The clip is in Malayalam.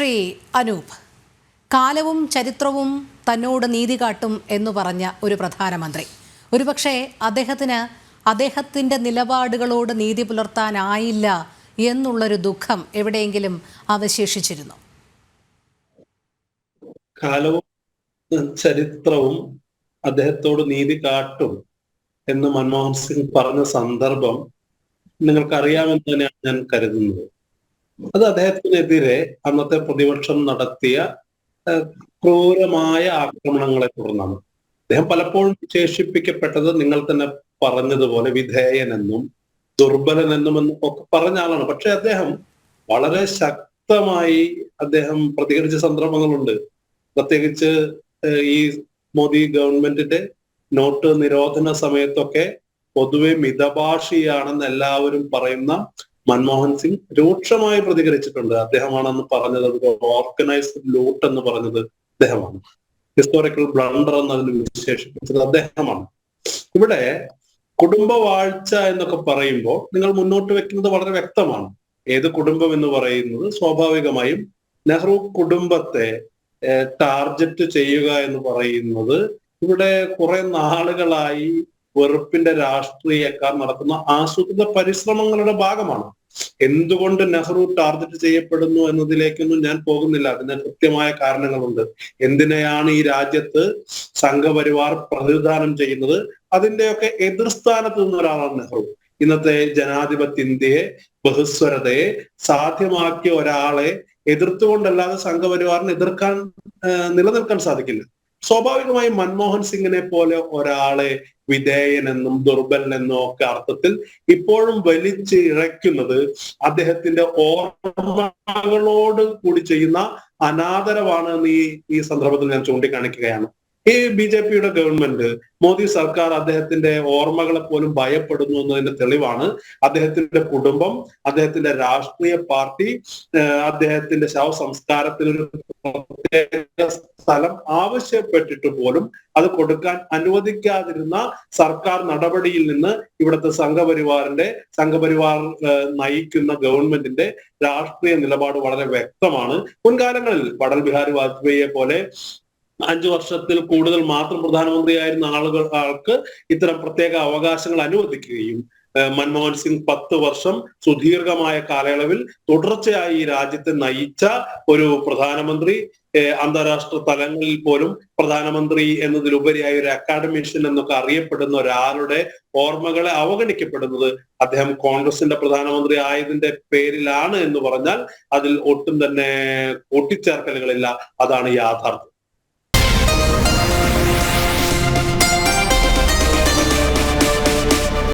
ശ്രീ അനൂപ്, കാലവും ചരിത്രവും തന്നോട് നീതി കാട്ടും എന്ന് പറഞ്ഞ ഒരു പ്രധാനമന്ത്രി, ഒരുപക്ഷെ അദ്ദേഹത്തിൻ്റെ നിലപാടുകളോട് നീതി പുലർത്താനായില്ല എന്നുള്ളൊരു ദുഃഖം എവിടെയെങ്കിലും അവശേഷിച്ചിരുന്നു? കാലവും ചരിത്രവും അദ്ദേഹത്തോട് നീതി കാട്ടും എന്ന് മൻമോഹൻ സിംഗ് പറഞ്ഞ സന്ദർഭം നിങ്ങൾക്കറിയാമെന്ന് തന്നെയാണ് ഞാൻ കരുതുന്നത്. അത് അദ്ദേഹത്തിനെതിരെ അന്നത്തെ പ്രതിപക്ഷം നടത്തിയ ക്രൂരമായ ആക്രമണങ്ങളെ തുടർന്നാണ്. അദ്ദേഹം പലപ്പോഴും വിശേഷിപ്പിക്കപ്പെട്ടത് നിങ്ങൾ തന്നെ പറഞ്ഞതുപോലെ വിധേയനെന്നും ദുർബലനെന്നും ഒക്കെ പറഞ്ഞ ആളാണ്. പക്ഷെ അദ്ദേഹം വളരെ ശക്തമായി പ്രതികരിച്ച സന്ദർഭങ്ങളുണ്ട്. പ്രത്യേകിച്ച് ഈ മോദി ഗവൺമെന്റിന്റെ നോട്ട് നിരോധന സമയത്തൊക്കെ പൊതുവെ മിതഭാഷിയാണെന്ന് എല്ലാവരും പറയുന്ന മൻമോഹൻ സിംഗ് രൂക്ഷമായി പ്രതികരിച്ചിട്ടുണ്ട്. അദ്ദേഹമാണെന്ന് പറഞ്ഞത് ഓർഗനൈസ്ഡ് ലൂട്ട് എന്ന് പറഞ്ഞത് അദ്ദേഹമാണ്. ഹിസ്റ്റോറിക്കൽ ബ്ലണ്ടർ എന്നതിന് വിശേഷിപ്പിച്ചത് അദ്ദേഹമാണ്. ഇവിടെ കുടുംബവാഴ്ച എന്നൊക്കെ പറയുമ്പോൾ നിങ്ങൾ മുന്നോട്ട് വെക്കുന്നത് വളരെ വ്യക്തമാണ്. ഏത് കുടുംബം എന്ന് പറയുന്നത് സ്വാഭാവികമായും നെഹ്റു കുടുംബത്തെ ടാർഗറ്റ് ചെയ്യുക എന്ന് പറയുന്നത് ഇവിടെ കുറെ നാളുകളായി വെറുപ്പിന്റെ രാഷ്ട്രീയക്കാർ നടത്തുന്ന ആസൂത്രിത പരിശ്രമങ്ങളുടെ ഭാഗമാണ്. എന്തുകൊണ്ട് നെഹ്റു ടാർഗറ്റ് ചെയ്യപ്പെടുന്നു എന്നതിലേക്കൊന്നും ഞാൻ പോകുന്നില്ല. അതിന് കൃത്യമായ കാരണങ്ങളുണ്ട്. എന്തിനെയാണ് ഈ രാജ്യത്ത് സംഘപരിവാർ പ്രതിദാനം ചെയ്യുന്നത്, അതിന്റെയൊക്കെ എതിർസ്ഥാനത്ത് നിന്ന ഒരാളാണ് നെഹ്റു. ഇന്നത്തെ ജനാധിപത്യ ഇന്ത്യയെ, ബഹുസ്വരതയെ സാധ്യമാക്കിയ ഒരാളെ എതിർത്തുകൊണ്ടല്ലാതെ സംഘപരിവാറിന് നിലനിൽക്കാൻ സാധിക്കില്ല. സ്വാഭാവികമായും മൻമോഹൻ സിംഗിനെ പോലെ ഒരാളെ വിധേയനെന്നും ദുർബലനെന്നും ഒക്കെ അർത്ഥത്തിൽ ഇപ്പോഴും വലിച്ച് ഇഴയ്ക്കുന്നത് അദ്ദേഹത്തിന്റെ ഓർമ്മകളോട് കൂടി ചെയ്യുന്ന അനാദരവാണ് എന്ന് ഈ സന്ദർഭത്തിൽ ഞാൻ ചൂണ്ടിക്കാണിക്കുകയാണ്. ഈ BJP-യുടെ ഗവൺമെന്റ്, മോദി സർക്കാർ അദ്ദേഹത്തിന്റെ ഓർമ്മകളെ പോലും ഭയപ്പെടുന്നു എന്നതിന്റെ തെളിവാണ് അദ്ദേഹത്തിന്റെ കുടുംബം, അദ്ദേഹത്തിന്റെ രാഷ്ട്രീയ പാർട്ടി അദ്ദേഹത്തിന്റെ ശവസംസ്കാരത്തിനൊരു പ്രത്യേക സ്ഥലം ആവശ്യപ്പെട്ടിട്ട് പോലും അത് കൊടുക്കാൻ അനുവദിക്കാതിരുന്ന സർക്കാർ നടപടിയിൽ നിന്ന് ഇവിടുത്തെ സംഘപരിവാർ നയിക്കുന്ന ഗവൺമെന്റിന്റെ രാഷ്ട്രീയ നിലപാട് വളരെ വ്യക്തമാണ്. മുൻകാലങ്ങളിൽ അടൽ ബിഹാരി വാജ്പേയിയെ പോലെ 5 വർഷത്തിൽ കൂടുതൽ മാത്രം പ്രധാനമന്ത്രിയായിരുന്ന ആൾക്ക് ഇത്തരം പ്രത്യേക അവകാശങ്ങൾ അനുവദിക്കുകയും മൻമോഹൻ സിംഗ് 10 വർഷം സുദീർഘമായ കാലയളവിൽ തുടർച്ചയായി ഈ രാജ്യത്തെ നയിച്ച ഒരു പ്രധാനമന്ത്രി, അന്താരാഷ്ട്ര തലങ്ങളിൽ പോലും പ്രധാനമന്ത്രി എന്നതിലുപരിയായി ഒരു അക്കാഡമിഷ്യൻ എന്നൊക്കെ അറിയപ്പെടുന്ന ഒരാളുടെ ഓർമ്മകളെ അവഗണിക്കപ്പെടുന്നത് അദ്ദേഹം കോൺഗ്രസിന്റെ പ്രധാനമന്ത്രി ആയതിന്റെ പേരിലാണ് എന്ന് പറഞ്ഞാൽ അതിൽ ഒട്ടും തന്നെ കൂട്ടിച്ചേർക്കലുകളില്ല. അതാണ് യാഥാർത്ഥ്യം.